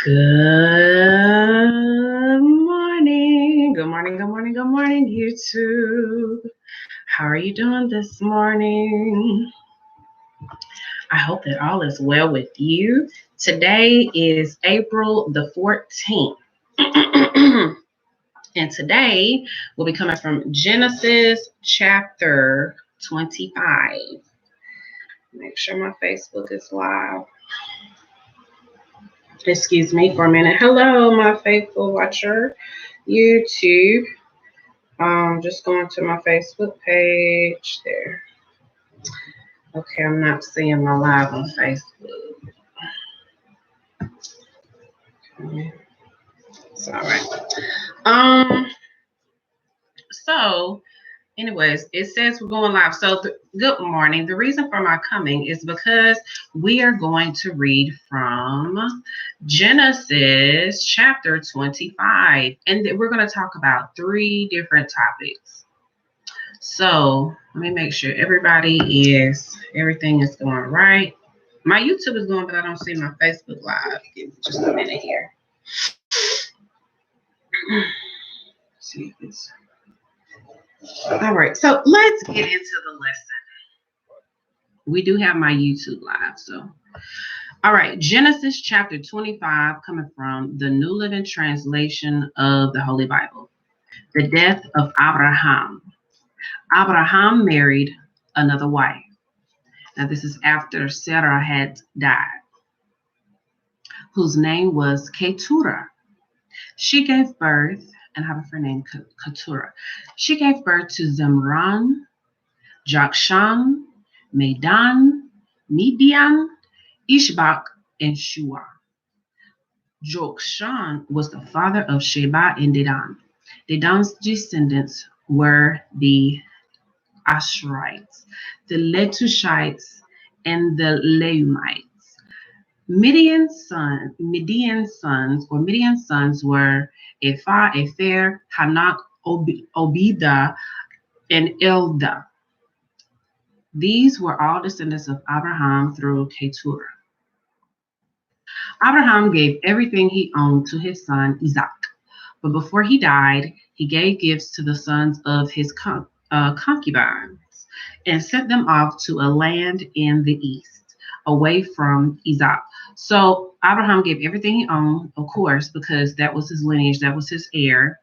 Good morning. Good morning, good morning, good morning, YouTube. How are you doing this morning? I hope that all is well with you. Today is April the 14th. And today we'll be coming from Genesis chapter 25. Make sure my Facebook is live. Excuse me for a minute. Hello, my faithful watcher, YouTube. Just going to my Facebook page there. Okay, I'm not seeing my live on Facebook. Okay. It's all right. So anyways, it says we're going live. So good morning. The reason for my coming is because we are going to read from Genesis chapter 25. And we're going to talk about 3 different topics. So let me make sure everything is going right. My YouTube is going, but I don't see my Facebook live. Give me just a minute here. See if it's all right. So let's get into the lesson. We do have my YouTube live. So, all right. Genesis chapter 25, coming from the New Living Translation of the Holy Bible. The death of Abraham. Abraham married another wife. Now, this is after Sarah had died, whose name was Keturah. She gave birth, and I have a friend named Keturah. She gave birth to Zimran, Jokshan, Medan, Midian, Ishbak, and Shua. Jokshan was the father of Sheba and Dedan. Dedan's descendants were the Asherites, the Letushites, and the Leumites. Midian's sons were Ephah, Epher, Hanak, Obida, and Eldah. These were all descendants of Abraham through Keturah. Abraham gave everything he owned to his son Isaac, but before he died, he gave gifts to the sons of his concubines and sent them off to a land in the east, away from Isaac. So Abraham gave everything he owned, of course, because that was his lineage, that was his heir,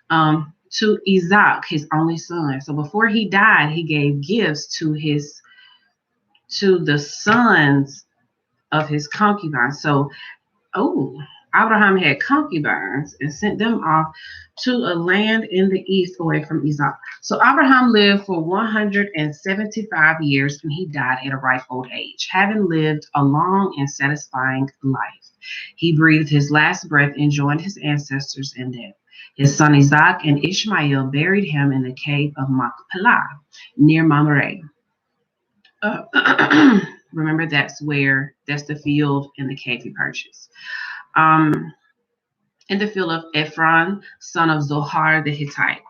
to Isaac, his only son. So before he died, he gave gifts to the sons of his concubines. So, Abraham had concubines and sent them off to a land in the east away from Isaac. So Abraham lived for 175 years and he died at a ripe old age, having lived a long and satisfying life. He breathed his last breath and joined his ancestors in death. His son Isaac and Ishmael buried him in the cave of Machpelah near Mamre. Remember, that's the field and the cave he purchased. In the field of Ephron, son of Zohar the Hittite.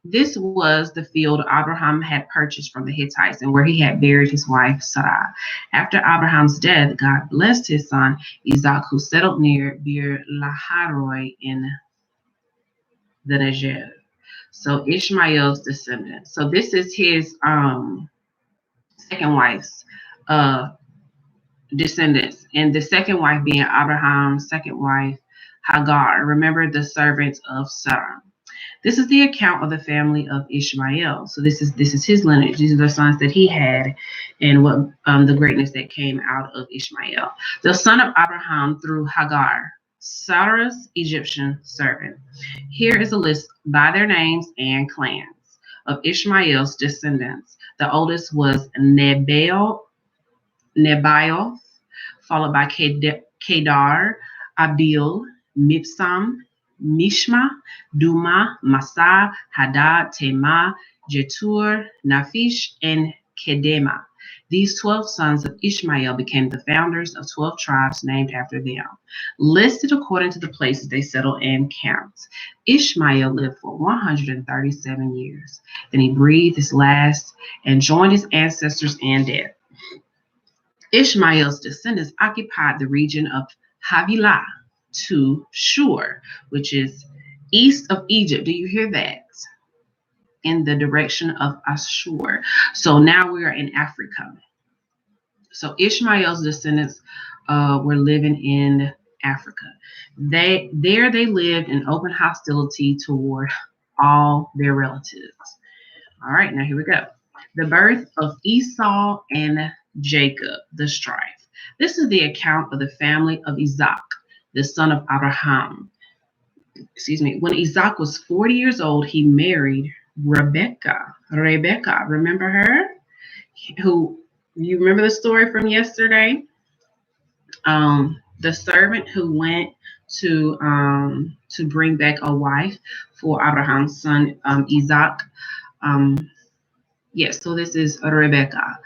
This was the field Abraham had purchased from the Hittites and where he had buried his wife Sarah. After Abraham's death, God blessed his son Isaac, who settled near Bir Laharoi in the Negev. So Ishmael's descendant. So this is his second wife's descendants, and the second wife being Abraham's second wife Hagar. Remember, the servant of Sarah. This is the account of the family of Ishmael. So this is his lineage. These are the sons that he had, and what the greatness that came out of Ishmael. The son of Abraham through Hagar, Sarah's Egyptian servant. Here is a list by their names and clans of Ishmael's descendants. The oldest was Nebaioth, followed by Kedar, Abil, Mibsam, Mishma, Duma, Masa, Hadad, Tema, Jetur, Naphish, and Kedema. These 12 sons of Ishmael became the founders of 12 tribes named after them, listed according to the places they settled and camped. Ishmael lived for 137 years. Then he breathed his last and joined his ancestors in death. Ishmael's descendants occupied the region of Havilah to Shur, which is east of Egypt. Do you hear that? In the direction of Ashur. So now we are in Africa. So Ishmael's descendants were living in Africa. They lived in open hostility toward all their relatives. All right, now here we go. The birth of Esau and Jacob, the strife. This is the account of the family of Isaac, the son of Abraham. Excuse me. When Isaac was 40 years old, he married Rebecca. Rebecca, remember her? Who, you remember the story from yesterday? The servant who went to bring back a wife for Abraham's son Isaac. Yes, so this is Rebecca,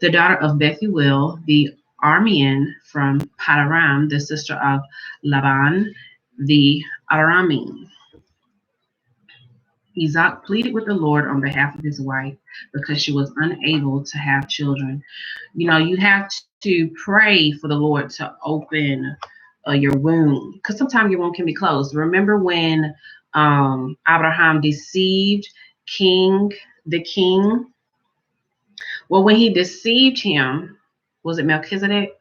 the daughter of Bethuel, the Aramean from Padaram, the sister of Laban, the Aramean. Isaac pleaded with the Lord on behalf of his wife because she was unable to have children. You know, you have to pray for the Lord to open your womb, because sometimes your womb can be closed. Remember when Abraham deceived the king? Well, when he deceived him, was it Melchizedek?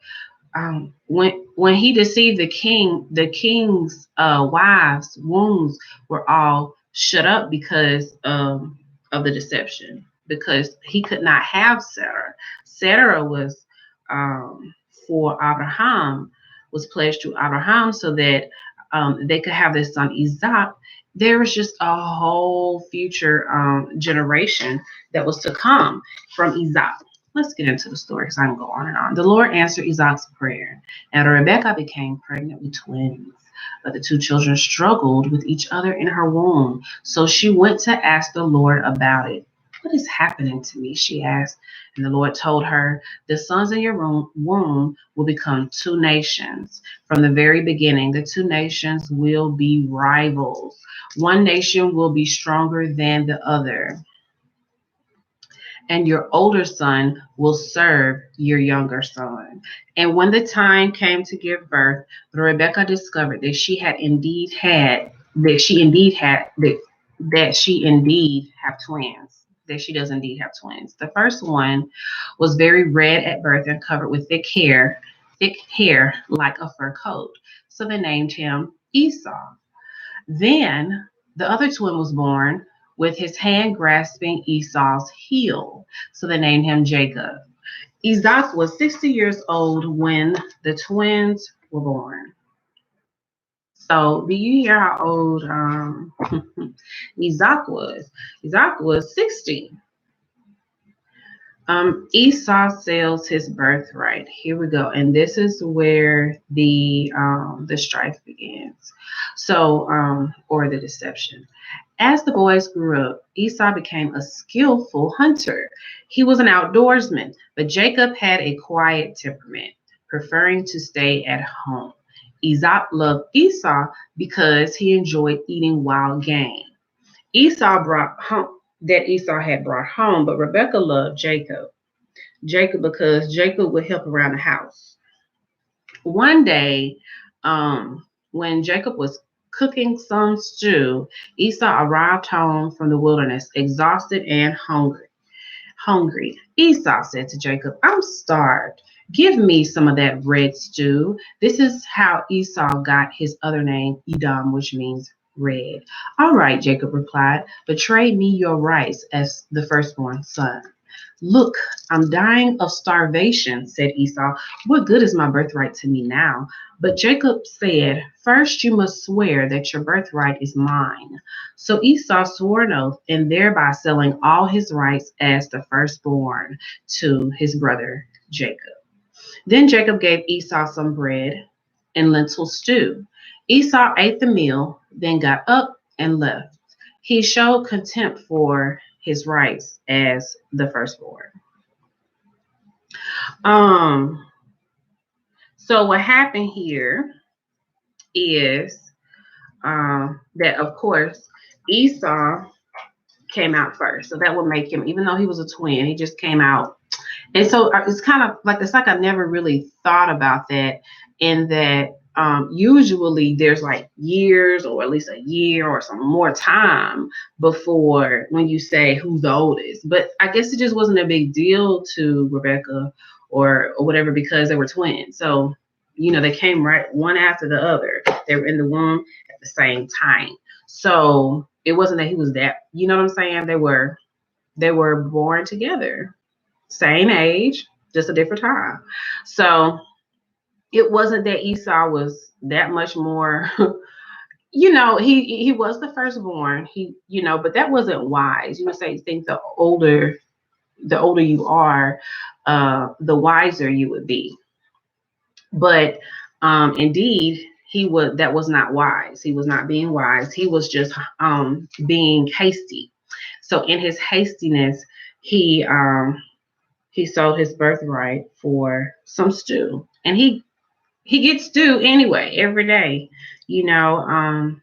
When he deceived the king, the king's wives' wombs were all shut up because of the deception, because he could not have Sarah. Sarah was for Abraham, was pledged to Abraham so that they could have their son Isaac. There was just a whole future generation that was to come from Isaac. Let's get into the story because I can go on and on. The Lord answered Isaac's prayer, and Rebekah became pregnant with twins. But the two children struggled with each other in her womb. So she went to ask the Lord about it. What is happening to me? She asked. And the Lord told her, the sons in your womb will become two nations. From the very beginning, the two nations will be rivals. One nation will be stronger than the other, and your older son will serve your younger son. And when the time came to give birth, Rebecca discovered that she indeed have twins. That she does indeed have twins. The first one was very red at birth and covered with thick hair like a fur coat. So they named him Esau. Then the other twin was born with his hand grasping Esau's heel. So they named him Jacob. Isaac was 60 years old when the twins were born. So do you hear how old Isaac was? Isaac was 60. Esau sells his birthright. Here we go, and this is where the strife begins. So, or the deception. As the boys grew up, Esau became a skillful hunter. He was an outdoorsman, but Jacob had a quiet temperament, preferring to stay at home. Isaac loved Esau because he enjoyed eating wild game. Esau had brought home, but Rebekah loved Jacob. Jacob because Jacob would help around the house. One day, when Jacob was cooking some stew, Esau arrived home from the wilderness, exhausted and hungry. Esau said to Jacob, I'm starved. Give me some of that red stew. This is how Esau got his other name, Edom, which means red. All right, Jacob replied, but trade me your rights as the firstborn son. Look, I'm dying of starvation, said Esau. What good is my birthright to me now? But Jacob said, first you must swear that your birthright is mine. So Esau swore an oath, and thereby selling all his rights as the firstborn to his brother Jacob. Then Jacob gave Esau some bread and lentil stew. Esau ate the meal, then got up and left. He showed contempt for his rights as the firstborn. So what happened here is that, of course, Esau came out first. So that would make him, even though he was a twin, he just came out. And so it's kind of like, it's like I never really thought about that, in that Usually there's like years or at least a year or some more time before when you say who's the oldest. But I guess it just wasn't a big deal to Rebecca or whatever because they were twins. So, they came right one after the other. They were in the womb at the same time. So it wasn't that he was that, you know what I'm saying? They were born together, same age, just a different time. So it wasn't that Esau was that much more. He was the firstborn. But that wasn't wise. Say you think the older you are, the wiser you would be. But indeed, that was not wise. He was not being wise. He was just being hasty. So in his hastiness, he sold his birthright for some stew, and he gets stew anyway every day. You know, um,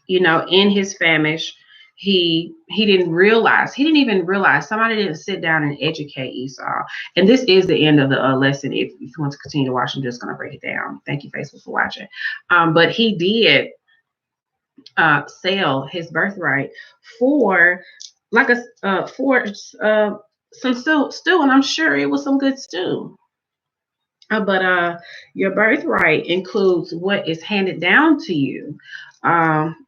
in his famish, he didn't even realize somebody didn't sit down and educate Esau. And this is the end of the lesson. If you want to continue to watch, I'm just going to break it down. Thank you, Facebook, for watching. But he did sell his birthright for like for some stew, and I'm sure it was some good stew. But your birthright includes what is handed down to you.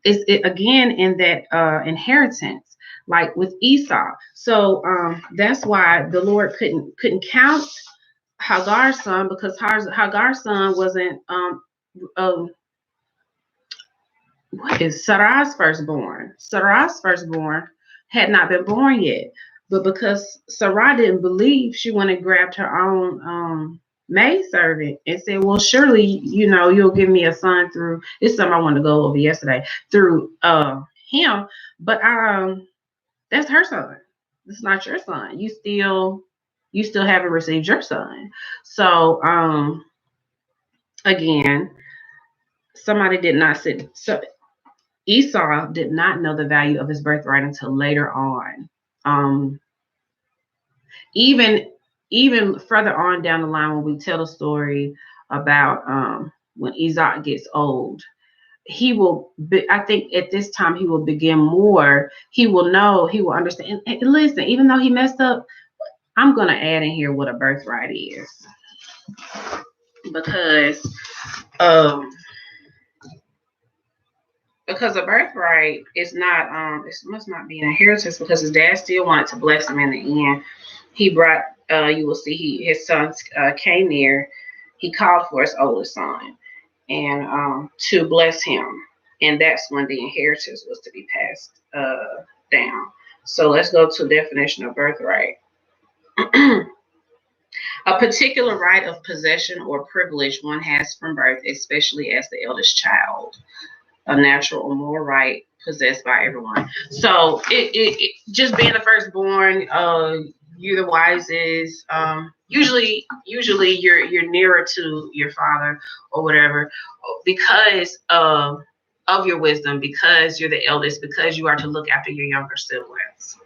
It's again in that inheritance, like with Esau. So that's why the Lord couldn't count Hagar's son, because Hagar's son wasn't uh, what is Sarah's firstborn. Sarah's firstborn had not been born yet, but because Sarah didn't believe, she went and grabbed her own maidservant and said, "Well, surely you'll give me a son through." This is something I wanted to go over yesterday through him, but that's her son. It's not your son. You still haven't received your son. So again, somebody did not sit. So Esau did not know the value of his birthright until later on. Um, even even further on down the line, when we tell the story about when Isaac gets old, I think at this time he will begin more. He will know. He will understand. And listen, even though he messed up, I'm gonna add in here what a birthright is, because um because a birthright is not it must not be an inheritance, because his dad still wanted to bless him in the end. He brought you will see his sons came near. He called for his oldest son and to bless him, and that's when the inheritance was to be passed down. So let's go to the definition of birthright. A particular right of possession or privilege one has from birth, especially as the eldest child, a natural or moral right possessed by everyone. So it just being the firstborn, you're the wisest. Usually you're nearer to your father or whatever, because of your wisdom, because you're the eldest, because you are to look after your younger siblings.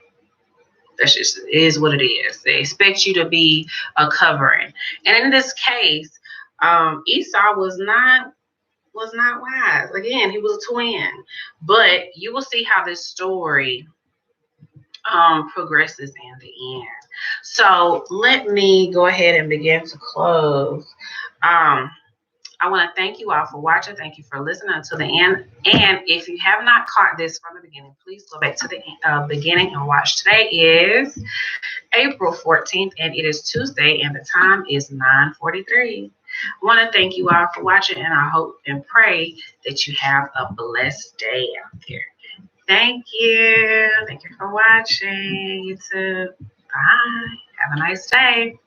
That's just is what it is. They expect you to be a covering, and in this case, Esau was not wise. Again, he was a twin. But you will see how this story progresses in the end. So let me go ahead and begin to close. Um, I want to thank you all for watching. Thank you for listening until the end. And if you have not caught this from the beginning, please go back to the beginning and watch. Today is April 14th, and it is Tuesday, and the time is 9:43. I want to thank you all for watching, and I hope and pray that you have a blessed day out there. Thank you. Thank you for watching YouTube. Bye. Have a nice day.